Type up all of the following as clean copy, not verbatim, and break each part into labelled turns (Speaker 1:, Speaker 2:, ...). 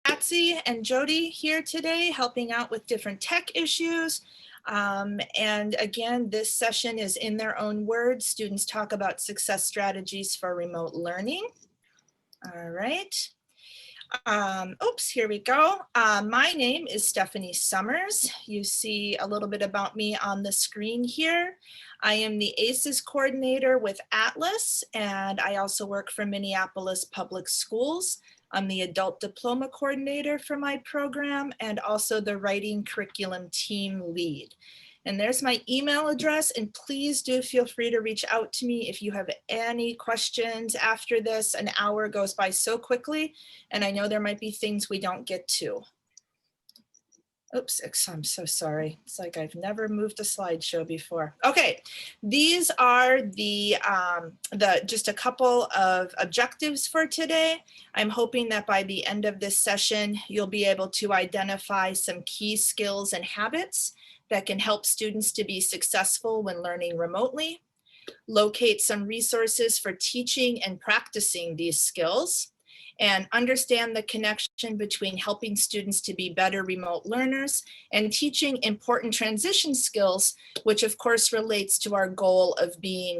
Speaker 1: Patsy and Jody here today, helping out with different tech issues. And again, this session is in their own words. Students talk about success strategies for remote learning. All right. Oops, here we go. My name is Stephanie Sommers. You see a little bit about me on the screen here. I am the ACES coordinator with Atlas, and I also work for Minneapolis Public Schools. I'm the adult diploma coordinator for my program and also the writing curriculum team lead. And there's my email address, and please do feel free to reach out to me if you have any questions after this. An hour goes by so quickly, and I know there might be things we don't get to. Oops, I'm so sorry. It's like I've never moved a slideshow before. Okay, these are the just a couple of objectives for today. I'm hoping that by the end of this session, you'll be able to identify some key skills and habits that can help students to be successful when learning remotely, locate some resources for teaching and practicing these skills, and understand the connection between helping students to be better remote learners and teaching important transition skills, which of course relates to our goal of being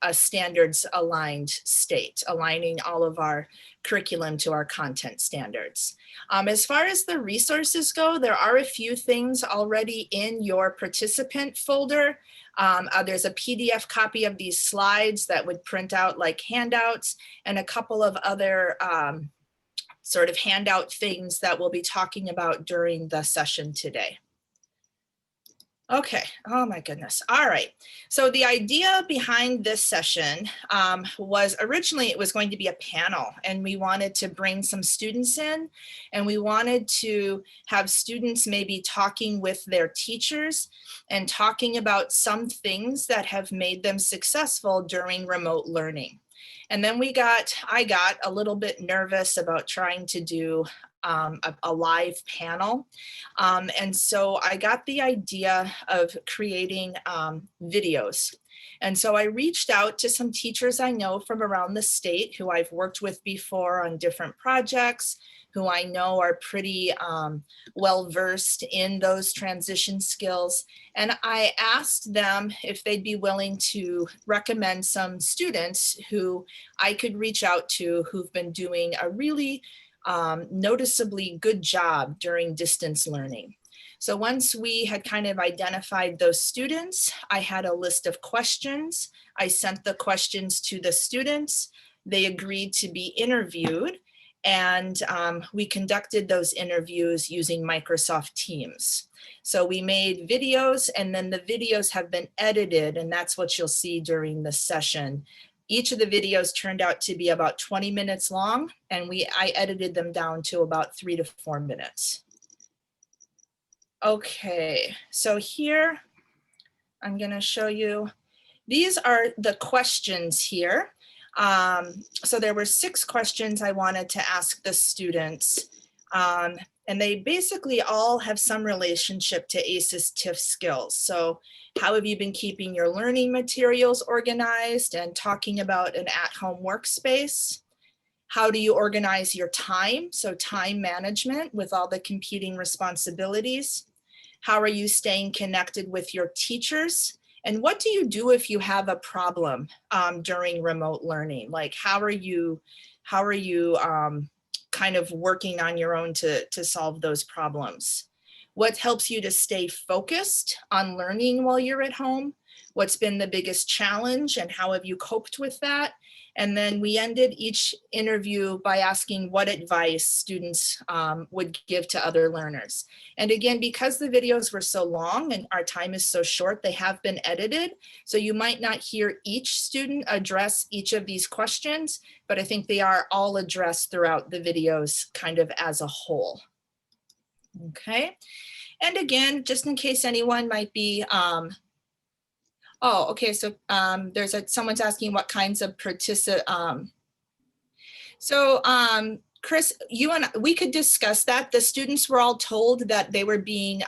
Speaker 1: a standards aligned state, aligning all of our curriculum to our content standards. As far as the resources go, there are a few things already in your participant folder. There's a PDF copy of these slides that would print out like handouts, and a couple of other sort of handout things that we'll be talking about during the session today. Okay, oh my goodness. All right, so the idea behind this session was originally it was going to be a panel, and we wanted to bring some students in, and we wanted to have students maybe talking with their teachers and talking about some things that have made them successful during remote learning. And then I got a little bit nervous about trying to do a live panel. And so I got the idea of creating videos. And so I reached out to some teachers I know from around the state who I've worked with before on different projects, who I know are pretty well-versed in those transition skills. And I asked them if they'd be willing to recommend some students who I could reach out to who've been doing a really noticeably good job during distance learning. So once we had kind of identified those students, I had a list of questions. I sent the questions to the students. They agreed to be interviewed, and we conducted those interviews using Microsoft Teams. So we made videos, and then the videos have been edited, and that's what you'll see during the session. Each of the videos turned out to be about 20 minutes long, and I edited them down to about 3 to 4 minutes. Okay, so here I'm going to show you, these are the questions here. So there were 6 questions I wanted to ask the students, and they basically all have some relationship to ACES TIF skills. So how have you been keeping your learning materials organized and talking about an at-home workspace? How do you organize your time? So time management with all the competing responsibilities. How are you staying connected with your teachers? And what do you do if you have a problem during remote learning? Like how are you kind of working on your own to solve those problems? What helps you to stay focused on learning while you're at home? What's been the biggest challenge and how have you coped with that? And then we ended each interview by asking what advice students would give to other learners. And again, because the videos were so long and our time is so short, they have been edited. So you might not hear each student address each of these questions, but I think they are all addressed throughout the videos kind of as a whole. Okay. And again, just in case anyone might be, oh, okay, so someone's asking what kinds of Chris, you and we could discuss that. The students were all told that they were being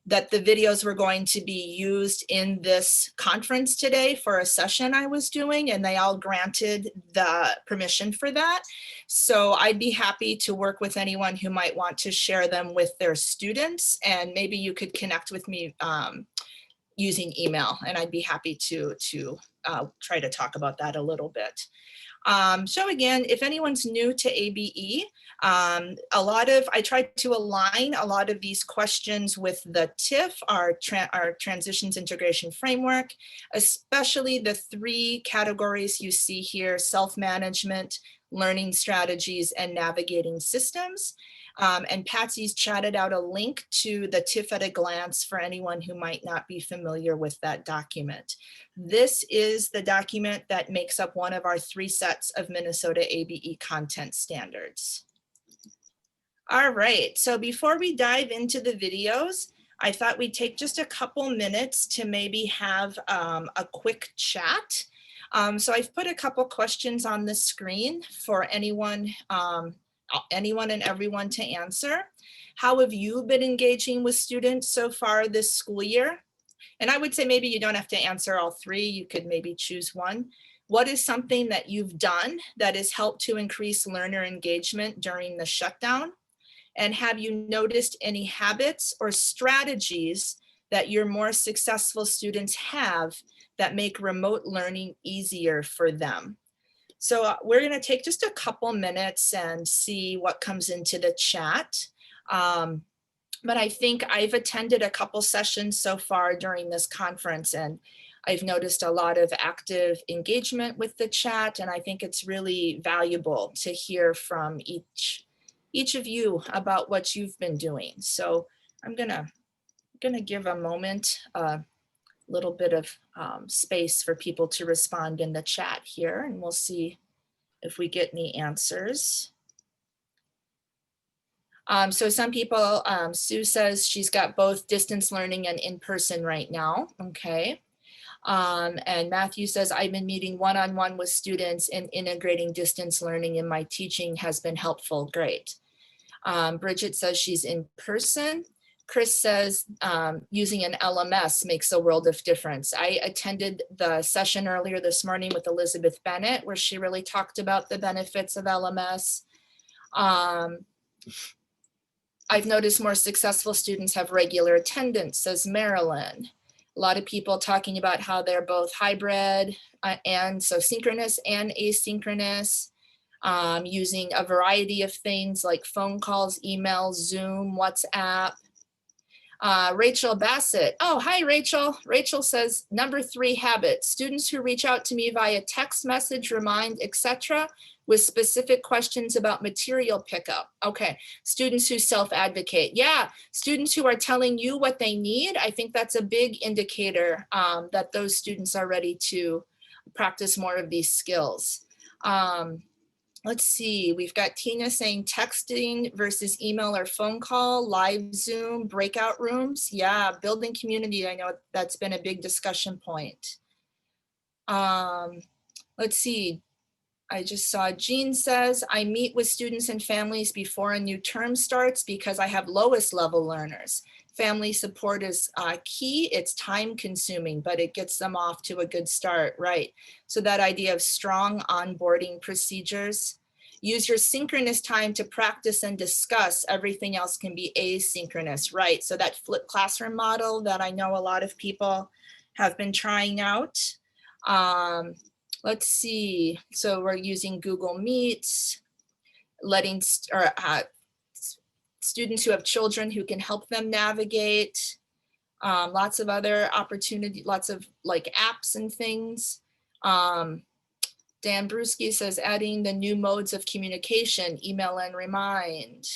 Speaker 1: that the videos were going to be used in this conference today for a session I was doing, and they all granted the permission for that. So I'd be happy to work with anyone who might want to share them with their students, and maybe you could connect with me using email, and I'd be happy to try to talk about that a little bit. So again, if anyone's new to ABE, I tried to align a lot of these questions with the TIF, our Transitions Integration Framework, especially the 3 categories you see here: self-management, learning strategies, and navigating systems. And Patsy's chatted out a link to the TIF at a glance for anyone who might not be familiar with that document. This is the document that makes up one of our 3 sets of Minnesota ABE content standards. All right, so before we dive into the videos, I thought we'd take just a couple minutes to maybe have a quick chat. So I've put a couple questions on the screen for anyone and everyone to answer. How have you been engaging with students so far this school year? And I would say maybe you don't have to answer all 3, you could maybe choose one. What is something that you've done that has helped to increase learner engagement during the shutdown? And have you noticed any habits or strategies that your more successful students have that make remote learning easier for them? So we're going to take just a couple minutes and see what comes into the chat. But I think I've attended a couple sessions so far during this conference, and I've noticed a lot of active engagement with the chat, and I think it's really valuable to hear from each of you about what you've been doing. So I'm gonna give a moment, a little bit of space for people to respond in the chat here, and we'll see if we get any answers. So some people, Sue says she's got both distance learning and in-person right now. Okay. And Matthew says, I've been meeting one-on-one with students, and integrating distance learning in my teaching has been helpful. Great. Bridget says she's in person. Chris says using an LMS makes a world of difference. I attended the session earlier this morning with Elizabeth Bennett, where she really talked about the benefits of LMS. I've noticed more successful students have regular attendance, says Marilyn. A lot of people talking about how they're both hybrid and so synchronous and asynchronous, using a variety of things like phone calls, emails, Zoom, WhatsApp. Rachel Bassett. Oh, hi, Rachel. Rachel says, number 3 habit, students who reach out to me via text message, remind, etc., with specific questions about material pickup. Okay, students who self-advocate. Yeah, students who are telling you what they need. I think that's a big indicator that those students are ready to practice more of these skills. Let's see, we've got Tina saying texting versus email or phone call, live Zoom, breakout rooms. Yeah, building community, I know that's been a big discussion point. Let's see, I just saw Jean says, I meet with students and families before a new term starts because I have lowest level learners. Family support is key. It's time consuming, but it gets them off to a good start, right? So that idea of strong onboarding procedures. Use your synchronous time to practice and discuss. Everything else can be asynchronous, right? So that flipped classroom model that I know a lot of people have been trying out. Let's see, so we're using Google Meets, letting students who have children who can help them navigate, lots of other opportunity, lots of like apps and things. Dan Brusky says adding the new modes of communication, email and remind.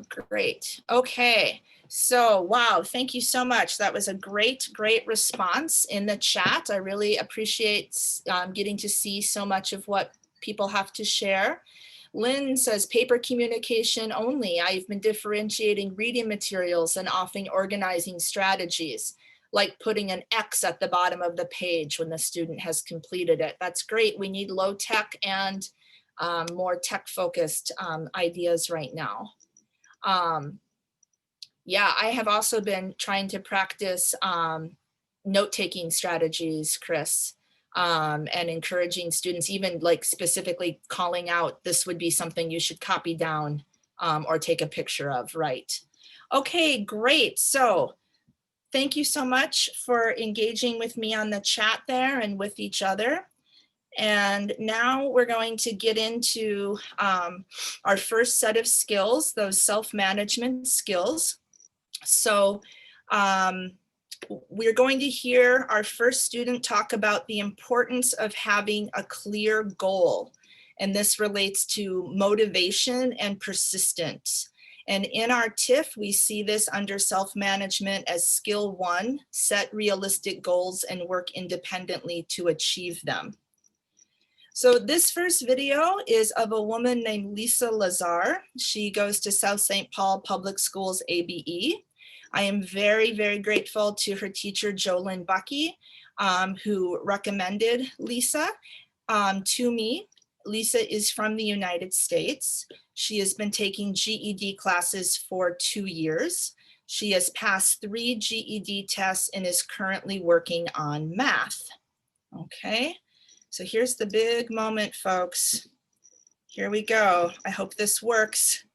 Speaker 1: Great, okay. So, wow, thank you so much. That was a great response in the chat. I really appreciate getting to see so much of what people have to share. Lynn says paper communication only. I've been differentiating reading materials and offering organizing strategies, like putting an X at the bottom of the page when the student has completed it. That's great. We need low tech and more tech focused ideas right now. Yeah, I have also been trying to practice note-taking strategies, Chris, and encouraging students, even like specifically calling out, this would be something you should copy down or take a picture of, right? Okay, great. So thank you so much for engaging with me on the chat there and with each other. And now we're going to get into our first set of skills, those self-management skills. So we're going to hear our first student talk about the importance of having a clear goal. And this relates to motivation and persistence. And in our TIFF, we see this under self-management as skill 1, set realistic goals and work independently to achieve them. So this first video is of a woman named Lisa Lazar. She goes to South St. Paul Public Schools ABE. I am very, very grateful to her teacher, Jolyn Bucky, who recommended Lisa to me. Lisa is from the United States. She has been taking GED classes for 2 years. She has passed 3 GED tests and is currently working on math. Okay, so here's the big moment, folks. Here we go. I hope this works.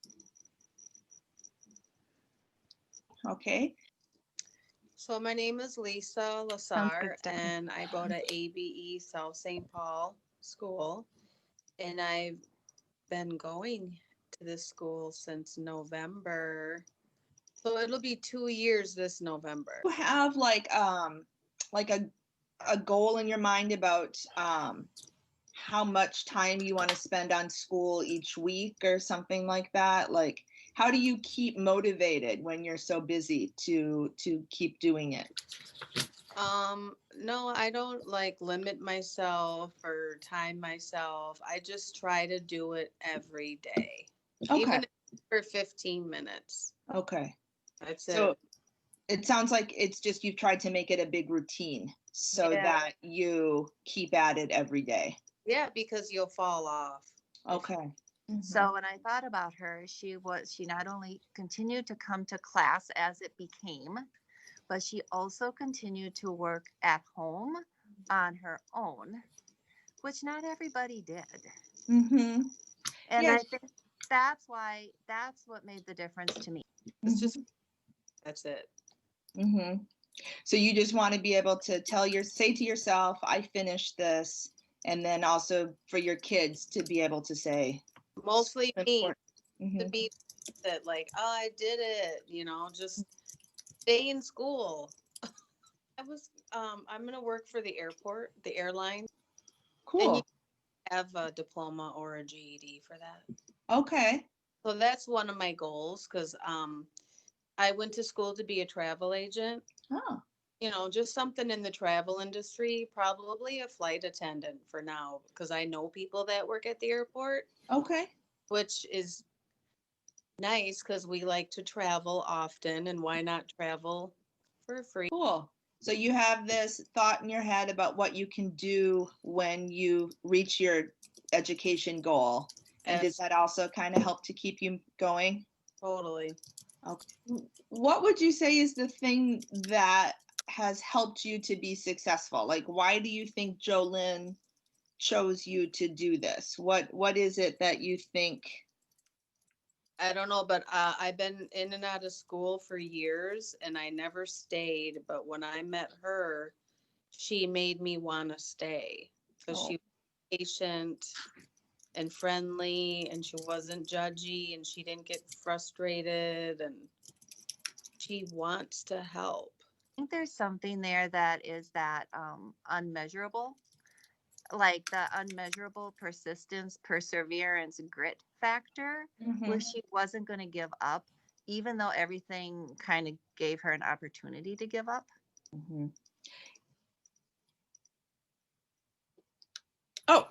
Speaker 1: Okay.
Speaker 2: So my name is Lisa Lazar, and I go to ABE South St. Paul School, and I've been going to this school since November. So it'll be 2 years this November.
Speaker 3: You have like a goal in your mind about how much time you want to spend on school each week or something like that? Like, how do you keep motivated when you're so busy to keep doing it?
Speaker 2: No, I don't like limit myself or time myself. I just try to do it every day.
Speaker 3: Okay.
Speaker 2: Even for 15 minutes.
Speaker 3: Okay.
Speaker 2: That's
Speaker 3: So
Speaker 2: it.
Speaker 3: it sounds like it's just you've tried to make it a big routine so that you keep at it every day.
Speaker 2: Yeah, because you'll fall off.
Speaker 3: Okay.
Speaker 4: So when I thought about her, she not only continued to come to class as it became, but she also continued to work at home on her own, which not everybody did.
Speaker 3: Mm-hmm.
Speaker 4: And
Speaker 3: Yes.
Speaker 4: I think that's what made the difference to me.
Speaker 2: It's just, that's it.
Speaker 3: Mm-hmm. So you just want to be able to say to yourself, I finished this, and then also for your kids to be able to say.
Speaker 2: Mostly me
Speaker 3: Mm-hmm.
Speaker 2: to be that like, oh, I did it, just stay in school. I'm gonna work for the airport, the airline.
Speaker 3: Cool.
Speaker 2: And you have a diploma or a GED for that.
Speaker 3: Okay.
Speaker 2: So that's one of my goals because I went to school to be a travel agent.
Speaker 3: Oh.
Speaker 2: Just something in the travel industry, probably a flight attendant for now, because I know people that work at the airport.
Speaker 3: Okay.
Speaker 2: Which is nice because we like to travel often, and why not travel for free?
Speaker 3: Cool. So you have this thought in your head about what you can do when you reach your education goal. And does that also kind of help to keep you going?
Speaker 2: Totally.
Speaker 3: Okay. What would you say is the thing that has helped you to be successful? Like, why do you think Jolyn chose you to do this? What is it that you think?
Speaker 2: I don't know, but I've been in and out of school for years and I never stayed. But when I met her, she made me want to stay because she was patient and friendly and she wasn't judgy and she didn't get frustrated and she wants to help.
Speaker 4: I think there's something there that is that unmeasurable, like the unmeasurable persistence, perseverance, grit factor, where she wasn't going to give up, even though everything kind of gave her an opportunity to give up.
Speaker 3: Mm-hmm.
Speaker 1: Oh.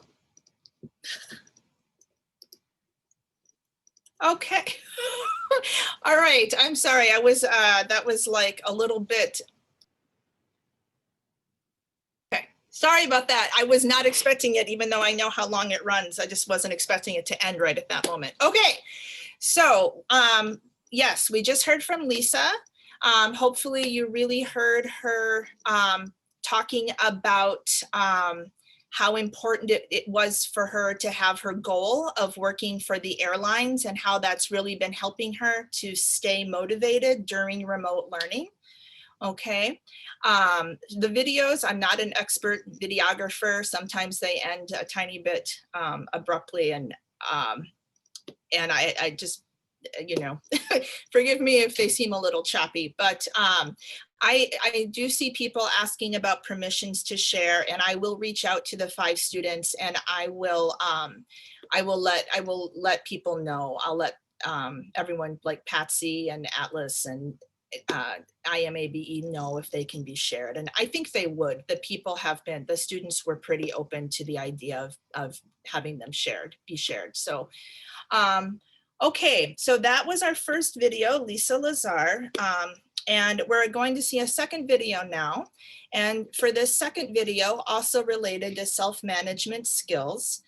Speaker 1: Okay. All right. I'm sorry. I was, that was like a little bit. Okay. Sorry about that. I was not expecting it, even though I know how long it runs. I just wasn't expecting it to end right at that moment. Okay. So yes, we just heard from Lisa. Hopefully you really heard her talking about how important it was for her to have her goal of working for the airlines and how that's really been helping her to stay motivated during remote learning. Okay. The videos, I'm not an expert videographer. Sometimes they end a tiny bit abruptly, and I just, you know, forgive me if they seem a little choppy, but I do see people asking about permissions to share, and I will reach out to the 5 students, and I will let people know. I'll let everyone like Patsy and Atlas and MN ABE know if they can be shared. And I think they would. The students were pretty open to the idea of having them be shared. So okay, so that was our first video, Lisa Lazar. And we're going to see a second video now. And for this second video, also related to self-management skills,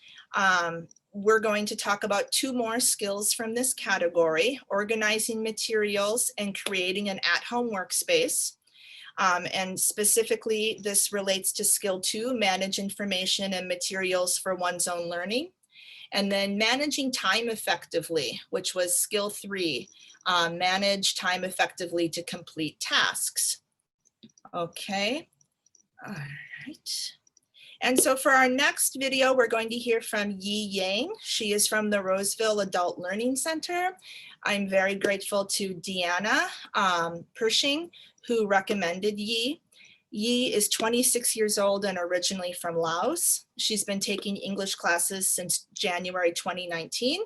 Speaker 1: we're going to talk about 2 more skills from this category: organizing materials and creating an at-home workspace. And specifically, this relates to skill 2, manage information and materials for one's own learning. And then managing time effectively, which was skill 3, manage time effectively to complete tasks. Okay, all right. And so for our next video, we're going to hear from Yi Yang. She is from the Roseville Adult Learning Center. I'm very grateful to Deanna Pershing, who recommended Yi. Yi is 26 years old and originally from Laos. She's been taking English classes since January 2019.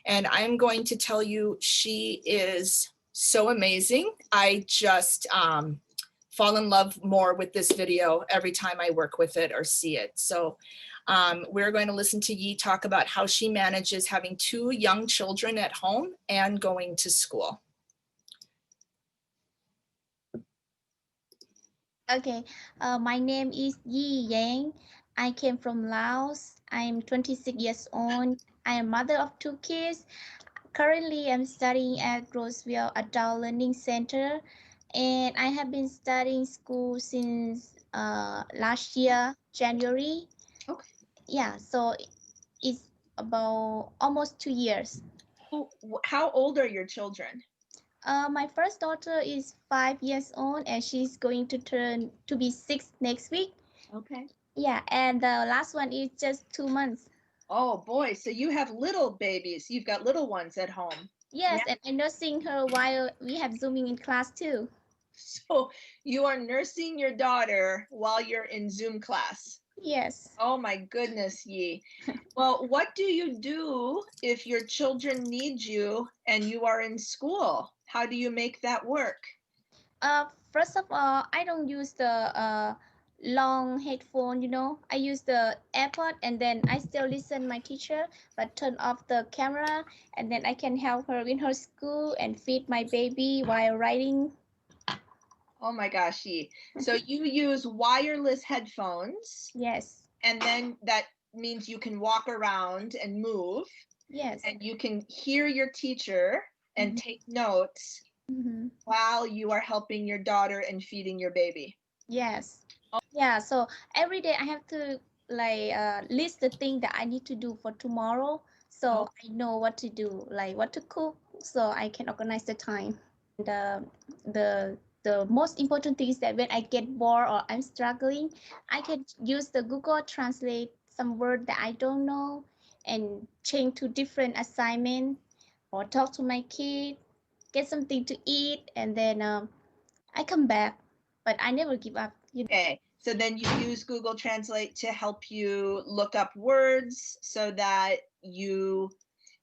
Speaker 1: And I'm going to tell you, she is so amazing. I just fall in love more with this video every time I work with it or see it. So we're going to listen to Yi talk about how she manages having 2 young children at home and going to school.
Speaker 5: Okay, my name is Yi Yang. I came from Laos. I'm 26 years old. I am mother of 2 kids. Currently, I'm studying at Roseville Adult Learning Center, and I have been studying school since last year, January.
Speaker 3: Okay.
Speaker 5: Yeah, so it's about almost 2 years.
Speaker 3: How old are your children?
Speaker 5: My first daughter is 5 years old, and she's going to be 6 next week.
Speaker 3: Okay.
Speaker 5: Yeah, and the last one is just 2 months.
Speaker 3: Oh boy, so you have little babies. You've got little ones at home.
Speaker 5: Yes, and I'm nursing her while we have Zooming in class too.
Speaker 3: So you are nursing your daughter while you're in Zoom class.
Speaker 5: Yes.
Speaker 3: Oh my goodness, Yi. Well, what do you do if your children need you and you are in school? How do you make that work?
Speaker 5: First of all, I don't use the long headphone, you know. I use the AirPod, and then I still listen my teacher, but turn off the camera, and then I can help her in her school and feed my baby while writing.
Speaker 3: Oh my gosh, Yi. So you use wireless headphones.
Speaker 5: Yes.
Speaker 3: And then that means you can walk around and move.
Speaker 5: Yes.
Speaker 3: And you can hear your teacher and take notes while you are helping your daughter and feeding your baby.
Speaker 5: Yes. Yeah, so every day I have to like list the thing that I need to do for tomorrow, so I know what to do, like what to cook, so I can organize the time. The most important thing is that when I get bored or I'm struggling, I can use the Google Translate some word that I don't know and change to different assignment, or talk to my kid, get something to eat, and then I come back, but I never give up.
Speaker 3: Okay, so then you use Google Translate to help you look up words so that you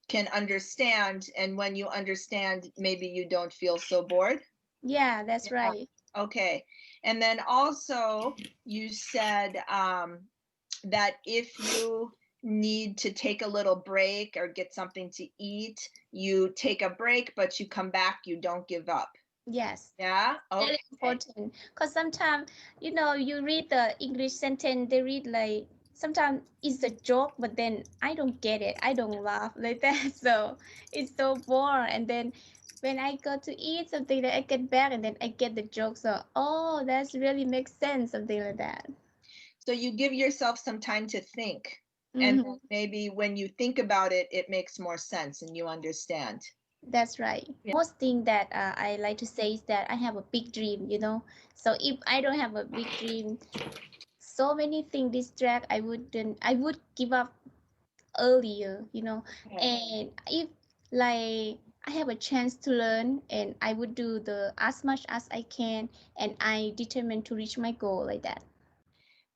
Speaker 3: can understand. And when you understand, maybe you don't feel so bored.
Speaker 5: Yeah, that's right.
Speaker 3: Okay, and then also you said that if you need to take a little break or get something to eat, you take a break, but you come back, you don't give up.
Speaker 5: Yes.
Speaker 3: Yeah. Okay.
Speaker 5: Very important, because sometimes, you know, you read the English sentence, they read like sometimes it's a joke, but then I don't get it. I don't laugh like that. So it's so boring. And then when I go to eat something that I get back and then I get the joke. So, oh, that's really makes sense, something like that.
Speaker 3: So you give yourself some time to think. And
Speaker 5: Mhm.
Speaker 3: then maybe when you think about it, it makes more sense and you understand.
Speaker 5: That's right.
Speaker 3: Yeah.
Speaker 5: Most thing that I like to say is that I have a big dream, you know. So if I don't have a big dream, so many things distract. I would give up earlier, you know.
Speaker 3: Okay.
Speaker 5: And if like I have a chance to learn, and I would do the as much as I can, and I determined to reach my goal like that.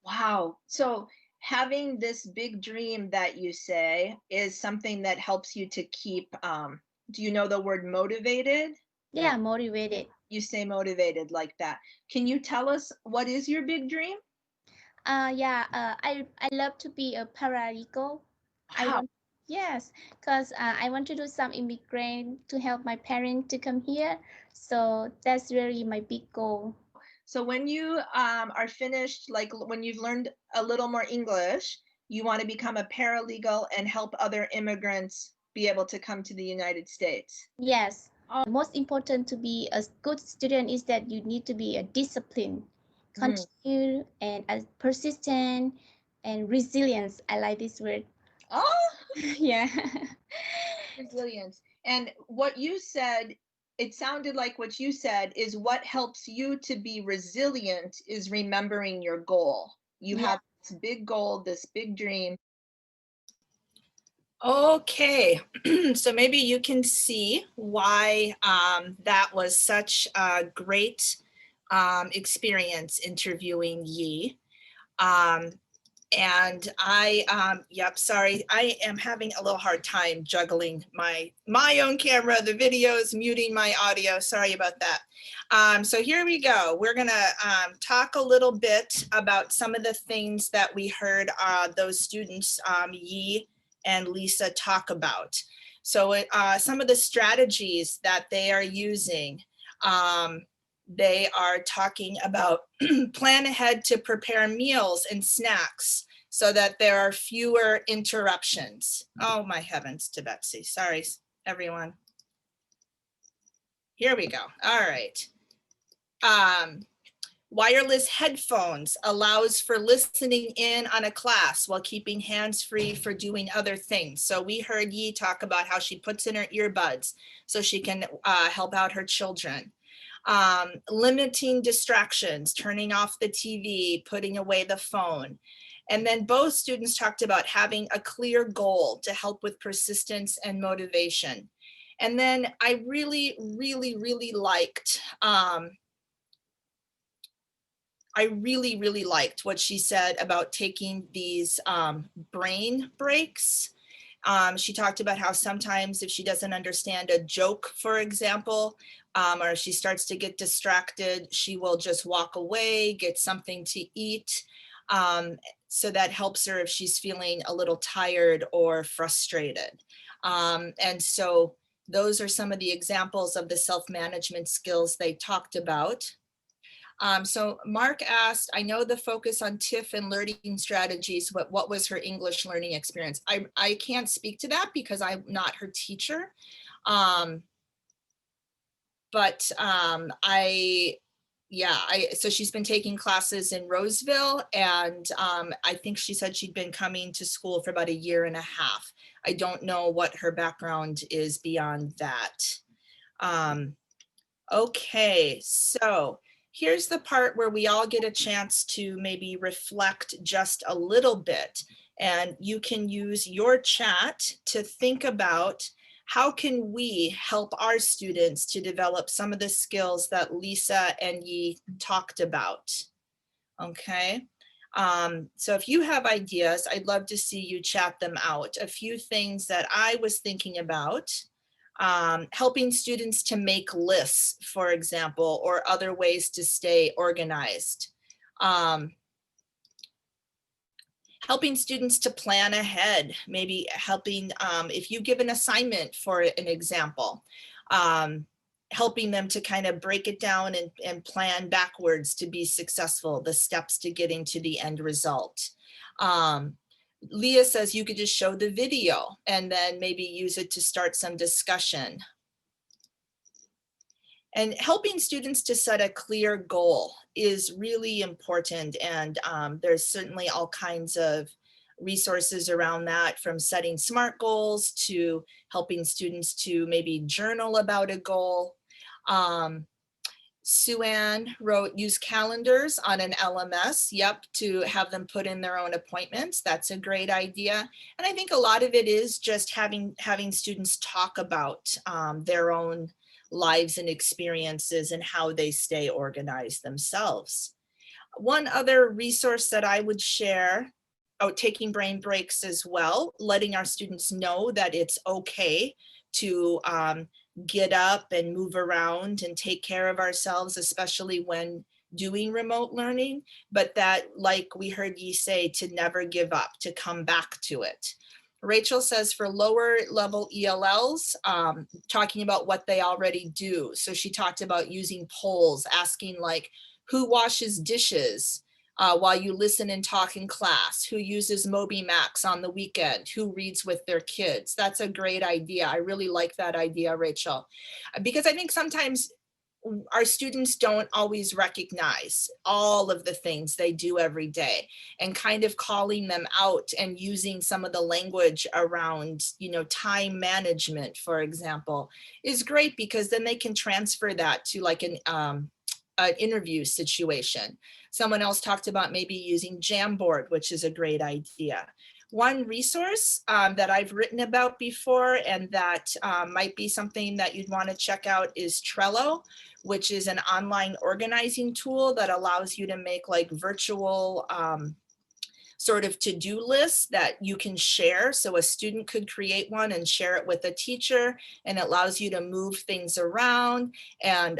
Speaker 3: Wow. So having this big dream that you say is something that helps you to keep, do you know the word motivated?
Speaker 5: Yeah, motivated.
Speaker 3: You say motivated like that. Can you tell us what is your big dream?
Speaker 5: Yeah, I love to be a paralegal. I
Speaker 3: Wow.
Speaker 5: want, yes, because I want to do some immigrant to help my parents to come here. So that's really my big goal.
Speaker 3: So when you are finished, like when you've learned a little more English, you want to become a paralegal and help other immigrants be able to come to the United States.
Speaker 5: Yes.
Speaker 3: Oh.
Speaker 5: Most important to be a good student is that you need to be a discipline,
Speaker 3: Mm.
Speaker 5: continue, and as persistent and resilience. I like this word.
Speaker 3: Oh,
Speaker 5: Yeah.
Speaker 3: resilience. And what you said, it sounded like what you said is what helps you to be resilient is remembering your goal. You
Speaker 5: Yeah.
Speaker 3: have this big goal, this big dream.
Speaker 1: Okay, so maybe you can see why that was such a great experience interviewing Yi. And yep, sorry, I am having a little hard time juggling my own camera, the videos, muting my audio. Sorry about that. So here we go. We're gonna talk a little bit about some of the things that we heard those students, Yi and Lisa, talk about. So some of the strategies that they are using. They are talking about plan ahead to prepare meals and snacks so that there are fewer interruptions. Oh my heavens to Betsy. Sorry, everyone. Here we go. All right. Wireless headphones allows for listening in on a class while keeping hands free for doing other things. So we heard Yi talk about how she puts in her earbuds so she can help out her children. Limiting distractions, turning off the TV, putting away the phone. And then both students talked about having a clear goal to help with persistence and motivation. And then I really, really, really liked, what she said about taking these brain breaks. She talked about how sometimes if she doesn't understand a joke, for example, or she starts to get distracted, she will just walk away, get something to eat. So that helps her if she's feeling a little tired or frustrated. And so those are some of the examples of the self-management skills they talked about. So Mark asked, I know the focus on TIFF and learning strategies, but what was her English learning experience? I can't speak to that because I'm not her teacher. So she's been taking classes in Roseville, and I think she said she'd been coming to school for about 1.5 years. I don't know what her background is beyond that. Okay, so here's the part where we all get a chance to maybe reflect just a little bit, and you can use your chat to think about how can we help our students to develop some of the skills that Lisa and Yi talked about. Okay, so if you have ideas, I'd love to see you chat them out. A few things that I was thinking about. Helping students to make lists, for example, or other ways to stay organized. Helping students to plan ahead, maybe helping, if you give an assignment for an example, helping them to kind of break it down and plan backwards to be successful, the steps to getting to the end result. Leah says you could just show the video and then maybe use it to start some discussion. And helping students to set a clear goal is really important. And there's certainly all kinds of resources around that, from setting SMART goals to helping students to maybe journal about a goal. Sue Ann wrote, use calendars on an LMS, yep, to have them put in their own appointments. That's a great idea. And I think a lot of it is just having students talk about their own lives and experiences and how they stay organized themselves. One other resource that I would share, taking brain breaks as well, letting our students know that it's okay to get up and move around and take care of ourselves, especially when doing remote learning, but that, like we heard you say, to never give up, to come back to it. Rachel says for lower level ELLs, talking about what they already do. So she talked about using polls, asking like, who washes dishes while you listen and talk in class? Who uses Moby Max on the weekend? Who reads with their kids? That's a great idea. I really like that idea, Rachel, because I think sometimes our students don't always recognize all of the things they do every day, and kind of calling them out and using some of the language around, you know, time management, for example, is great, because then they can transfer that to like an interview situation. Someone else talked about maybe using Jamboard, which is a great idea. One resource that I've written about before and that might be something that you'd want to check out is Trello, which is an online organizing tool that allows you to make like virtual sort of to-do lists that you can share. So a student could create one and share it with a teacher, and it allows you to move things around, and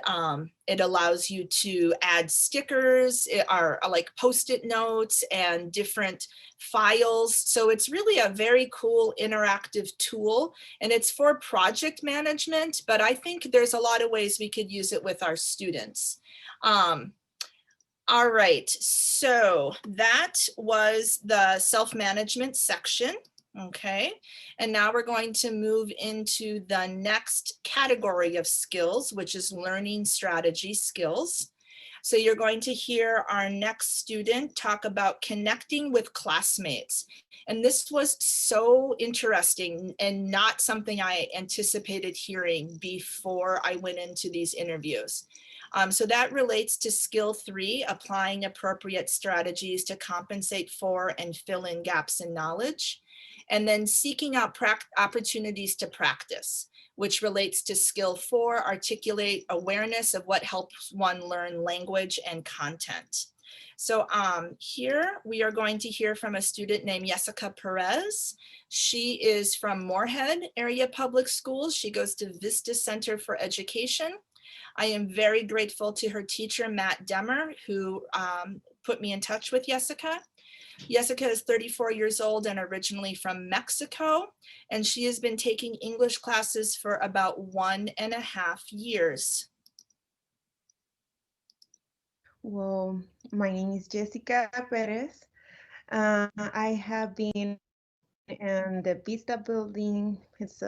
Speaker 1: it allows you to add stickers or like post-it notes and different files. So it's really a very cool interactive tool, and it's for project management, but I think there's a lot of ways we could use it with our students. All right, so that was the self-management section, okay? And now we're going to move into the next category of skills, which is learning strategy skills. So you're going to hear our next student talk about connecting with classmates. And this was so interesting and not something I anticipated hearing before I went into these interviews. So that relates to skill 3, applying appropriate strategies to compensate for and fill in gaps in knowledge. And then seeking out opportunities to practice, which relates to skill 4, articulate awareness of what helps one learn language and content. So here we are going to hear from a student named Jessica Perez. She is from Moorhead Area Public Schools. She goes to Vista Center for Education. I am very grateful to her teacher, Matt Demmer, who put me in touch with Jessica. Jessica is 34 years old and originally from Mexico, and she has been taking English classes for about 1.5 years.
Speaker 6: Well, my name is Jessica Perez. I have been in the Vista building. It's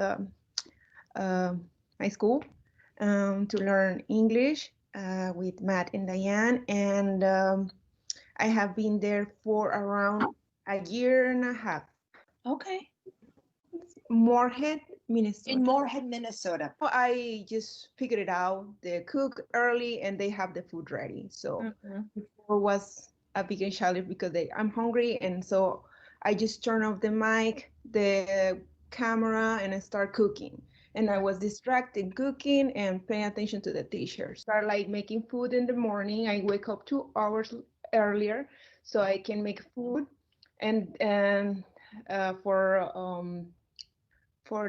Speaker 6: my school to learn English with Matt and Diane, and I have been there for around 1.5 years.
Speaker 3: Okay.
Speaker 6: Moorhead, Minnesota.
Speaker 3: In Moorhead, Minnesota.
Speaker 6: I just figured it out. They cook early and they have the food ready. So before was a big challenge because I'm hungry, and so I just turn off the mic, the camera, and I start cooking. And I was distracted cooking and paying attention to the teacher. Start like making food in the morning. I wake up 2 hours earlier so I can make food, and for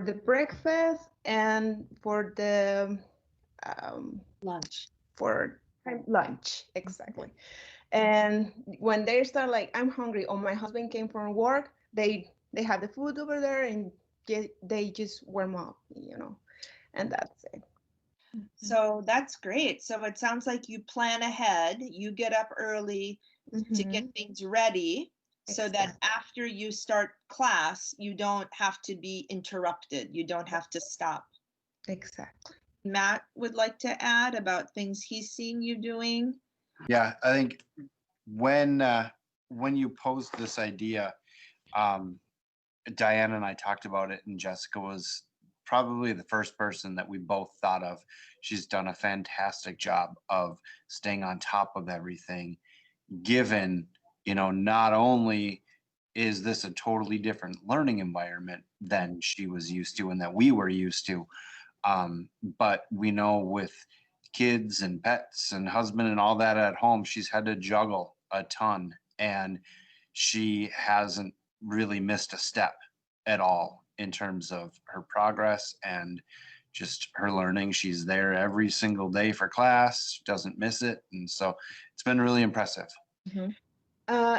Speaker 6: the breakfast and for the
Speaker 3: Lunch.
Speaker 6: for lunch, exactly. And when they start like I'm hungry, or my husband came from work, they have the food over there, and they just warm up, and that's it.
Speaker 3: So that's great. So it sounds like you plan ahead, you get up early to get things ready, so that after you start class, you don't have to be interrupted. You don't have to stop.
Speaker 6: Exactly.
Speaker 3: Matt would like to add about things he's seeing you doing?
Speaker 7: Yeah, I think when you posed this idea, Diana and I talked about it, and Jessica was probably the first person that we both thought of. She's done a fantastic job of staying on top of everything, given, not only is this a totally different learning environment than she was used to and that we were used to, but we know with kids and pets and husband and all that at home, she's had to juggle a ton, and she hasn't really missed a step at all in terms of her progress and just her learning. She's there every single day for class, doesn't miss it. And so it's been really impressive.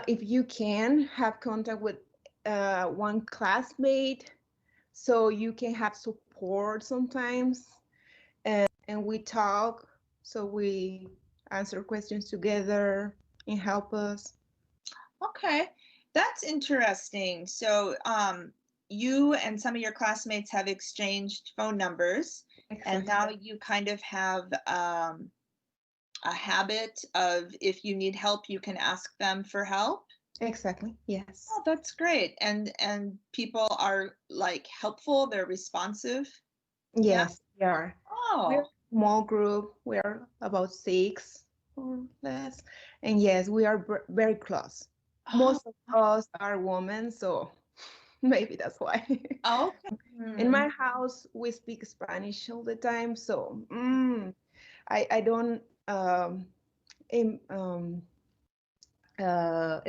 Speaker 6: If you can have contact with one classmate, so you can have support sometimes, and we talk, so we answer questions together and help us.
Speaker 3: Okay, that's interesting. So you and some of your classmates have exchanged phone numbers, and now you kind of have a habit of, if you need help, you can ask them for help.
Speaker 6: Exactly, yes.
Speaker 3: Oh, that's great. And people are like helpful, they're responsive.
Speaker 6: Yes, we are. We're
Speaker 3: Oh,
Speaker 6: a small group. We are about 6 or less. And yes, we are very close. Most of us are women, so maybe that's why.
Speaker 3: okay.
Speaker 6: In my house, we speak Spanish all the time, so I don't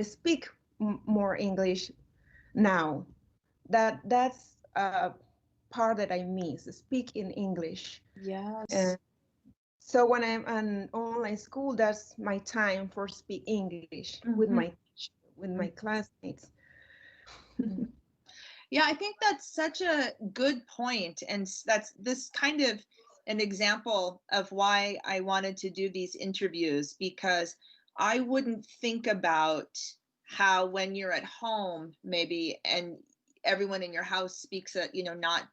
Speaker 6: speak more English now. That's a part that I miss, speak in English.
Speaker 3: Yes.
Speaker 6: So when I'm an online school, that's my time for speak English with my teacher, with my classmates.
Speaker 3: Yeah, I think that's such a good point, and that's this kind of an example of why I wanted to do these interviews, because I wouldn't think about how when you're at home maybe and everyone in your house speaks a,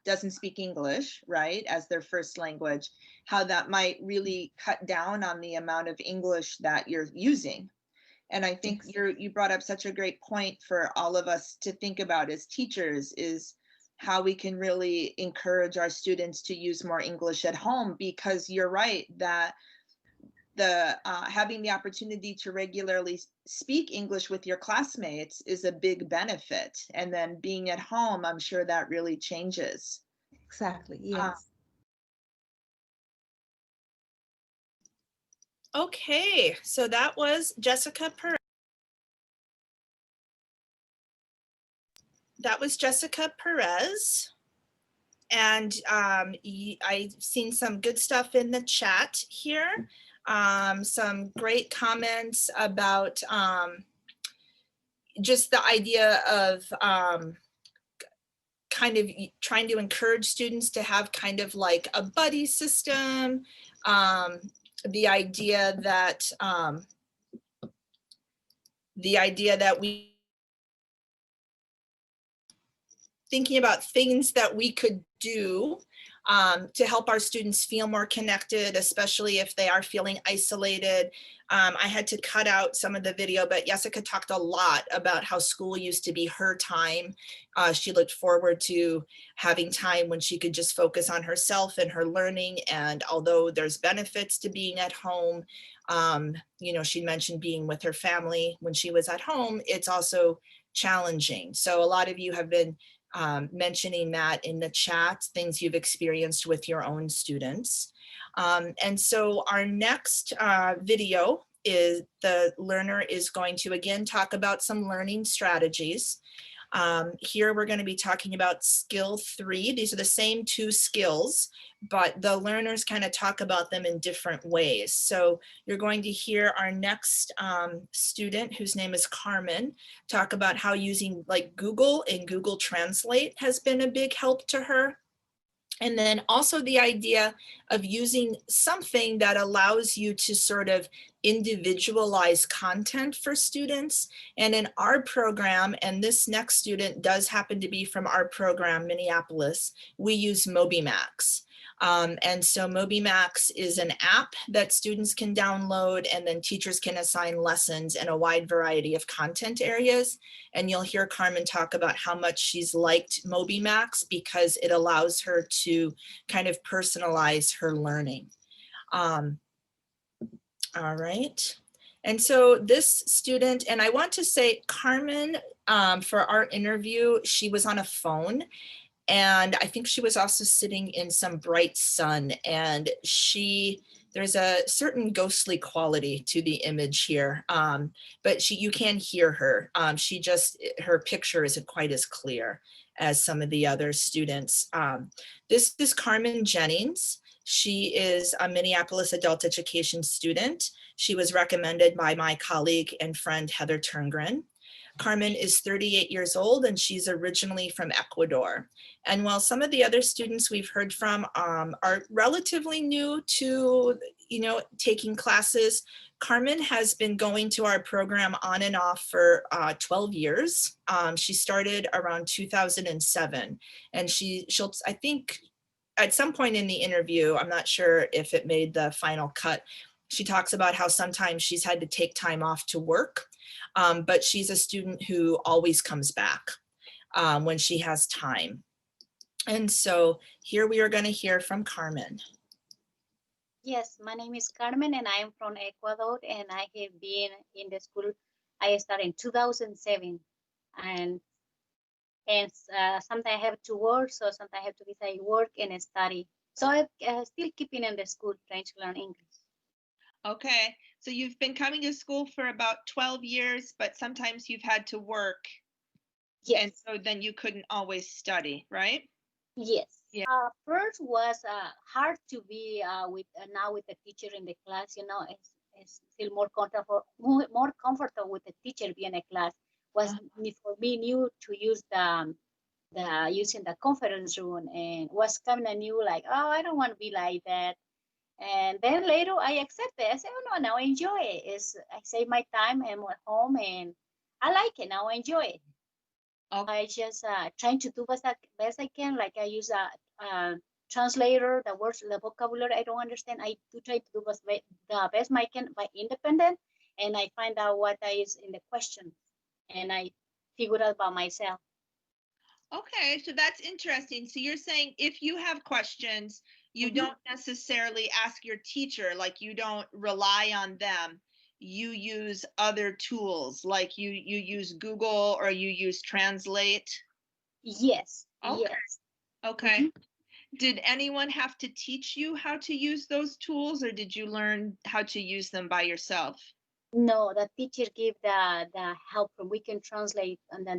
Speaker 3: doesn't speak English, right, as their first language, how that might really cut down on the amount of English that you're using. And I think you brought up such a great point for all of us to think about as teachers, is how we can really encourage our students to use more English at home, because you're right that the having the opportunity to regularly speak English with your classmates is a big benefit. And then being at home, I'm sure that really changes.
Speaker 6: Exactly, yes.
Speaker 1: Okay, so that was Jessica Perez. That was Jessica Perez. And I've seen some good stuff in the chat here. Some great comments about just the idea of kind of trying to encourage students to have kind of like a buddy system. The idea that we thinking about things that we could do to help our students feel more connected, especially if they are feeling isolated. I had to cut out some of the video, but Jessica talked a lot about how school used to be her time. She looked forward to having time when she could just focus on herself and her learning. And although there's benefits to being at home, she mentioned being with her family when she was at home, it's also challenging. So a lot of you have been mentioning that in the chat, things you've experienced with your own students. And so our next video is the learner is going to again talk about some learning strategies. Here we're going to be talking about skill 3. These are the same 2 skills, but the learners kind of talk about them in different ways. So you're going to hear our next student, whose name is Carmen, talk about how using like Google and Google Translate has been a big help to her. And then also the idea of using something that allows you to sort of individualize content for students. And in our program, and this next student does happen to be from our program, Minneapolis, we use MobyMax. And so MobyMax is an app that students can download, and then teachers can assign lessons in a wide variety of content areas. And you'll hear Carmen talk about how much she's liked MobyMax because it allows her to kind of personalize her learning. All right. And so this student, and I want to say Carmen, for our interview, she was on a phone, and I think she was also sitting in some bright sun, and there's a certain ghostly quality to the image here, but you can hear her. Her picture isn't quite as clear as some of the other students. This is Carmen Jennings. She is a Minneapolis adult education student. She was recommended by my colleague and friend, Heather Turngren. Carmen is 38 years old, and she's originally from Ecuador. And while some of the other students we've heard from are relatively new to, taking classes, Carmen has been going to our program on and off for 12 years. She started around 2007, and she'll, I think, at some point in the interview, I'm not sure if it made the final cut, she talks about how sometimes she's had to take time off to work, but she's a student who always comes back when she has time. And so here we are going to hear from Carmen.
Speaker 8: Yes, my name is Carmen, and I am from Ecuador, and I have been in the school. I started in 2007, and sometimes I have to work, so sometimes I have to decide work and study. So I'm still keeping in the school trying to learn English.
Speaker 6: Okay, so you've been coming to school for about 12 years, but sometimes you've had to work.
Speaker 8: Yes.
Speaker 6: And so then you couldn't always study, right?
Speaker 8: Yes.
Speaker 6: Yeah.
Speaker 8: First was hard to be now with the teacher in the class. It's feel more comfortable with the teacher being in a class. Was for me new to use the using the conference room, and was kind of new, like, oh, I don't want to be like that. And then later I accepted. I said, oh no, now I enjoy it. I save my time. I'm at home and I like it. Now I enjoy it. Okay. I just trying to do best I can. Like I use a translator, the words, the vocabulary I don't understand. I do try to do the best I can by independent, and I find out what is in the question, and I figure out by myself.
Speaker 6: Okay, so that's interesting. So you're saying if you have questions, you don't necessarily ask your teacher, like you don't rely on them. You use other tools, like you use Google or you use Translate.
Speaker 8: Yes.
Speaker 6: Okay.
Speaker 8: Yes.
Speaker 6: Okay. Did anyone have to teach you how to use those tools, or did you learn how to use them by yourself?
Speaker 8: No, the teacher gave the help. We can translate on the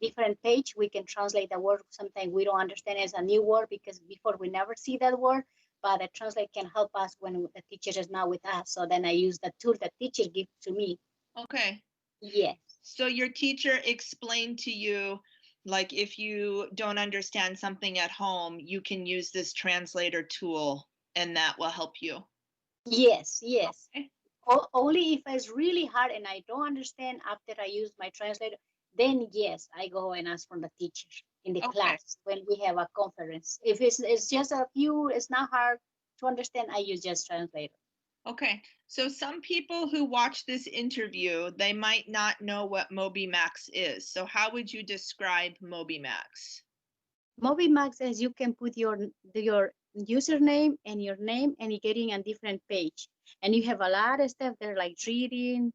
Speaker 8: different page. We can translate the word. Sometimes we don't understand as a new word because before we never see that word. But the translate can help us when the teacher is not with us. So then I use the tool the teacher gives to me.
Speaker 6: Okay.
Speaker 8: Yes.
Speaker 6: So your teacher explained to you, like if you don't understand something at home, you can use this translator tool, and that will help you.
Speaker 8: Yes. Yes.
Speaker 6: Okay.
Speaker 8: Only if it's really hard and I don't understand after I use my translator, then yes, I go and ask from the teacher in the class when we have a conference. If it's just a few, it's not hard to understand, I use just translator. Okay, so some people who watch this interview, they might not know what MobyMax is. So how would you describe MobyMax? MobyMax is you can put your username and your name, and you're getting a different page. And you have a lot of stuff there, like reading,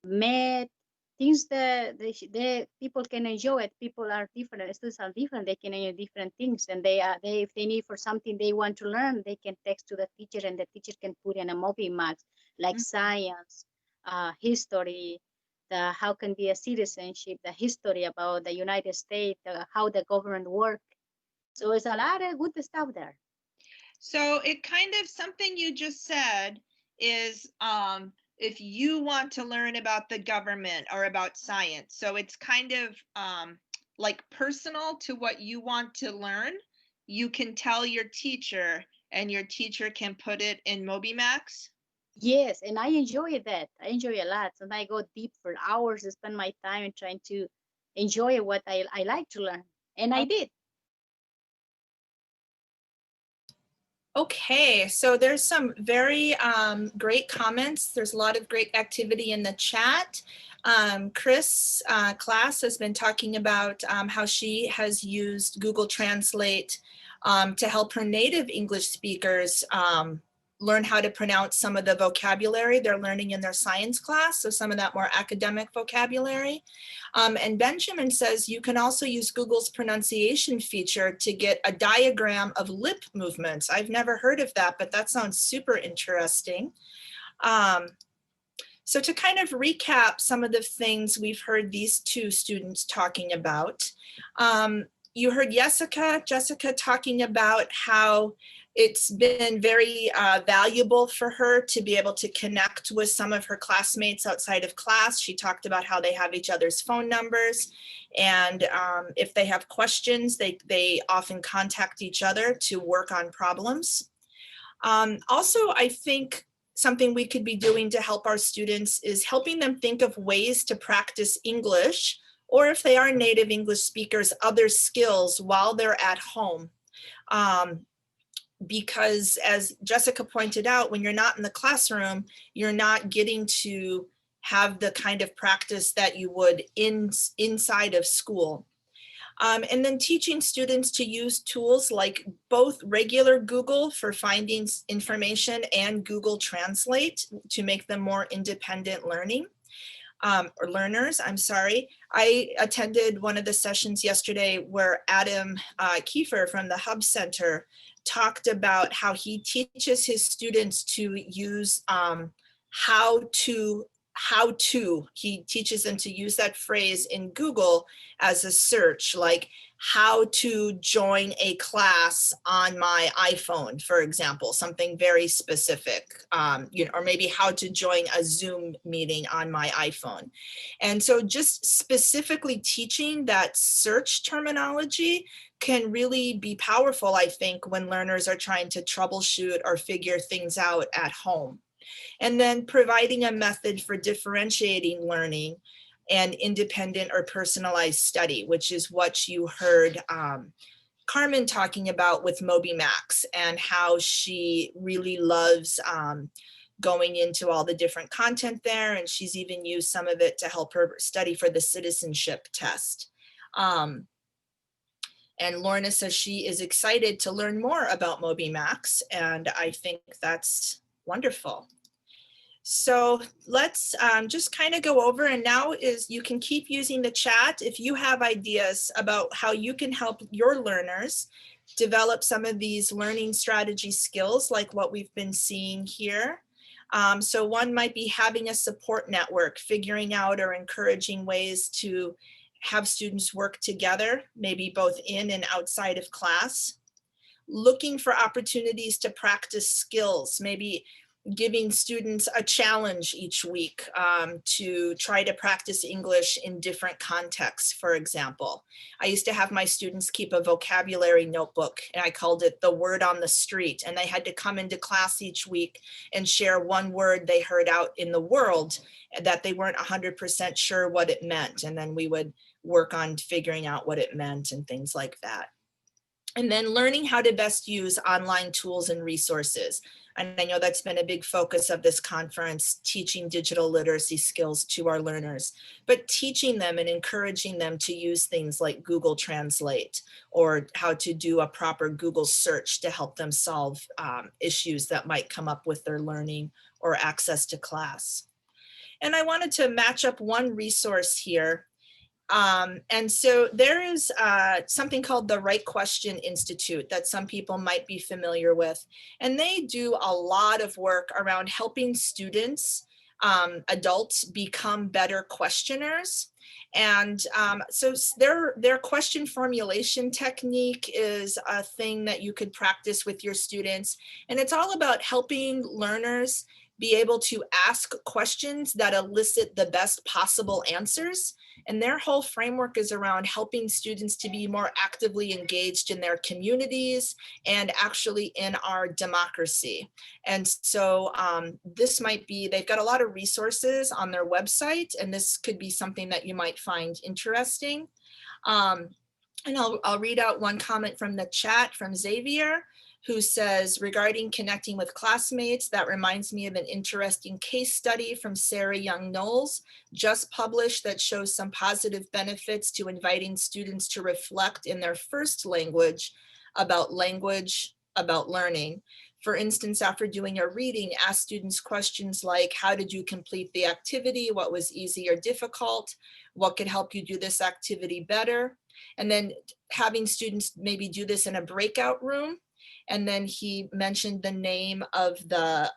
Speaker 8: math, things that the people can enjoy it. People are different, students are different, they can enjoy different things. And if they need for something they want to learn, they can text to the teacher, and the teacher can put in a MobyMax, like science, history, how can be a citizenship, the history about the United States, how the government works. So it's a lot of good stuff there. So it kind of, something you just said is if you want to learn about the government or about science, so it's kind of like personal to what you want to learn, you can tell your teacher and your teacher can put it in MobyMax. Yes, and I enjoy that. I enjoy a lot. And I go deep for hours to spend my time trying to enjoy what I like to learn. And I did.
Speaker 1: Okay, so there's some very great comments. There's a lot of great activity in the chat. Chris Class has been talking about how she has used Google Translate to help her native English speakers learn how to pronounce some of the vocabulary they're learning in their science class, so some of that more academic vocabulary. And Benjamin says you can also use Google's pronunciation feature to get a diagram of lip movements. I've never heard of that, but that sounds super interesting. So to kind of recap some of the things we've heard these two students talking about, you heard Jessica talking about how it's been very valuable for her to be able to connect with some of her classmates outside of class. She talked about how they have each other's phone numbers, and if they have questions, they often contact each other to work on problems. Also, I think something we could be doing to help our students is helping them think of ways to practice English, or if they are native English speakers, other skills while they're at home. Because as Jessica pointed out, when you're not in the classroom, you're not getting to have the kind of practice that you would inside of school. And then teaching students to use tools like both regular Google for finding information and Google Translate to make them more independent or learners, I'm sorry. I attended one of the sessions yesterday where Adam Kiefer from the Hub Center talked about how he teaches his students to use he teaches them to use that phrase in Google as a search, like how to join a class on my iPhone, for example, something very specific, or maybe how to join a Zoom meeting on my iPhone. And so just specifically teaching that search terminology can really be powerful, I think, when learners are trying to troubleshoot or figure things out at home. And then providing a method for differentiating learning and independent or personalized study, which is what you heard Carmen talking about with MobyMax, and how she really loves going into all the different content there. And she's even used some of it to help her study for the citizenship test. And Lorna says she is excited to learn more about MobyMax, and I think that's wonderful. So let's just kind of go over, and now is you can keep using the chat if you have ideas about how you can help your learners develop some of these learning strategy skills like what we've been seeing here. So one might be having a support network, figuring out or encouraging ways to have students work together, maybe both in and outside of class. Looking for opportunities to practice skills, maybe giving students a challenge each week to try to practice English in different contexts, for example. I used to have my students keep a vocabulary notebook, and I called it the word on the street. And they had to come into class each week and share one word they heard out in the world that they weren't 100% sure what it meant. And then we would work on figuring out what it meant and things like that. And then learning how to best use online tools and resources. And I know that's been a big focus of this conference, teaching digital literacy skills to our learners, but teaching them and encouraging them to use things like Google Translate, or how to do a proper Google search to help them solve issues that might come up with their learning or access to class. And I wanted to match up one resource here. And so there is something called the Right Question Institute that some people might be familiar with. And they do a lot of work around helping students, adults, become better questioners. And so their question formulation technique is a thing that you could practice with your students. And it's all about helping learners be able to ask questions that elicit the best possible answers. And their whole framework is around helping students to be more actively engaged in their communities and actually in our democracy. And so this might be, they've got a lot of resources on their website, and this could be something that you might find interesting. And I'll read out one comment from the chat from Xavier. who says, regarding connecting with classmates, that reminds me of an interesting case study from Sarah Young Knowles, just published, that shows some positive benefits to inviting students to reflect in their first language about learning. For instance, after doing a reading, ask students questions like, how did you complete the activity? What was easy or difficult? What could help you do this activity better? And then having students maybe do this in a breakout room. And then he mentioned the name of the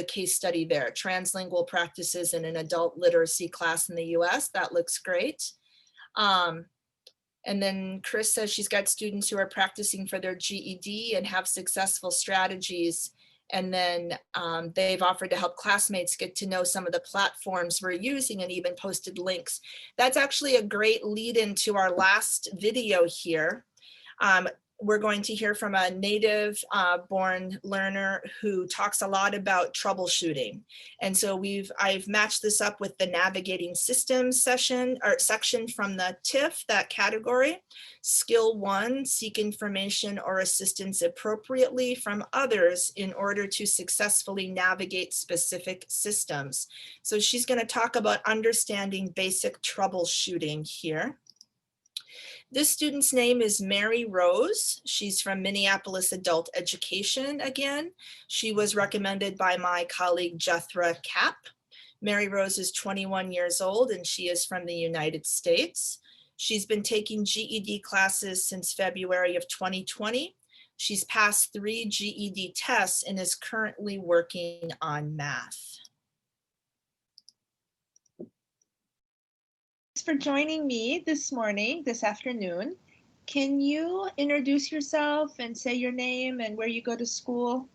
Speaker 1: case study there, Translingual Practices in an Adult Literacy Class in the US. That looks great. And then Chris says she's got students who are practicing for their GED and have successful strategies. And then they've offered to help classmates get to know some of the platforms we're using and even posted links. That's actually a great lead into our last video here. We're going to hear from a native born learner who talks a lot about troubleshooting. And so I've matched this up with the navigating systems section from the TIFE, that category. Skill 1, seek information or assistance appropriately from others in order to successfully navigate specific systems. So she's going to talk about understanding basic troubleshooting here. This student's name is Mary Rose. She's from Minneapolis Adult Education again. She was recommended by my colleague Jethra Kapp. Mary Rose is 21 years old and she is from the United States. She's been taking GED classes since February of 2020. She's passed 3 GED tests and is currently working on math.
Speaker 3: For joining me this afternoon. Can you introduce yourself and say your name and where you go to school?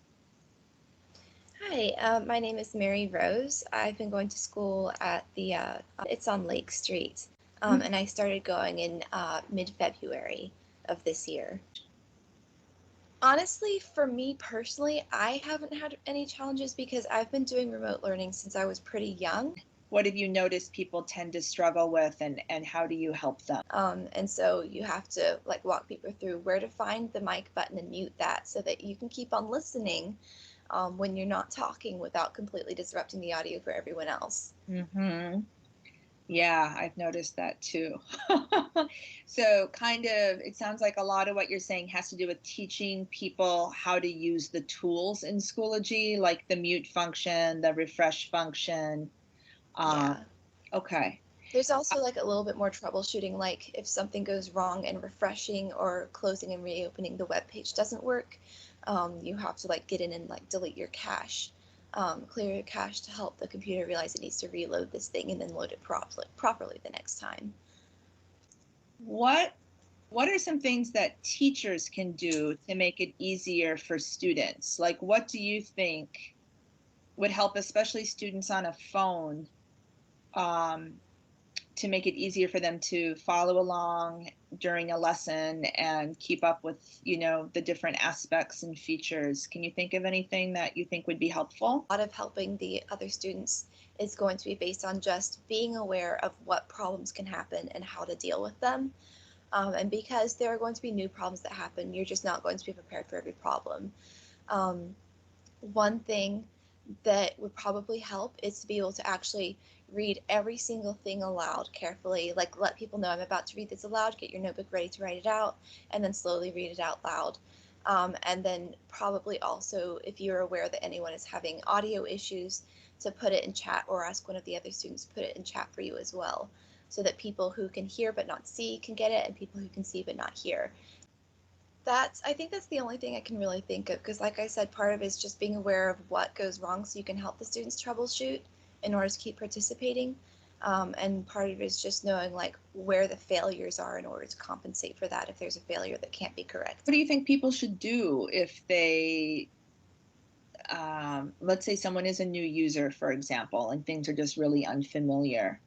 Speaker 9: Hi, my name is Mary Rose. I've been going to school at it's on Lake Street, and I started going in mid-February of this year. Honestly, for me personally, I haven't had any challenges because I've been doing remote learning since I was pretty young.
Speaker 3: What have you noticed people tend to struggle with, and how do you help them?
Speaker 9: And so you have to like walk people through where to find the mic button and mute that so that you can keep on listening when you're not talking without completely disrupting the audio for everyone else.
Speaker 3: Mm-hmm. Yeah, I've noticed that too. So it sounds like a lot of what you're saying has to do with teaching people how to use the tools in Schoology, like the mute function, the refresh function.
Speaker 9: Yeah.
Speaker 3: Okay.
Speaker 9: There's also like a little bit more troubleshooting, like if something goes wrong and refreshing or closing and reopening the web page doesn't work, you have to like get in and like delete your cache, clear your cache to help the computer realize it needs to reload this thing and then load it properly the next time.
Speaker 3: What are some things that teachers can do to make it easier for students? Like, what do you think would help, especially students on a phone, to make it easier for them to follow along during a lesson and keep up with, the different aspects and features? Can you think of anything that you think would be helpful?
Speaker 9: A lot of helping the other students is going to be based on just being aware of what problems can happen and how to deal with them. And because there are going to be new problems that happen, you're just not going to be prepared for every problem. One thing that would probably help is to be able to actually read every single thing aloud carefully, like let people know I'm about to read this aloud, get your notebook ready to write it out, and then slowly read it out loud. And then probably also, if you're aware that anyone is having audio issues, to put it in chat or ask one of the other students to put it in chat for you as well, so that people who can hear but not see can get it, and people who can see but not hear. I think that's the only thing I can really think of, because like I said, part of it is just being aware of what goes wrong so you can help the students troubleshoot in order to keep participating. And part of it is just knowing like where the failures are in order to compensate for that if there's a failure that can't be corrected.
Speaker 3: What do you think people should do if they, let's say someone is a new user, for example, and things are just really unfamiliar?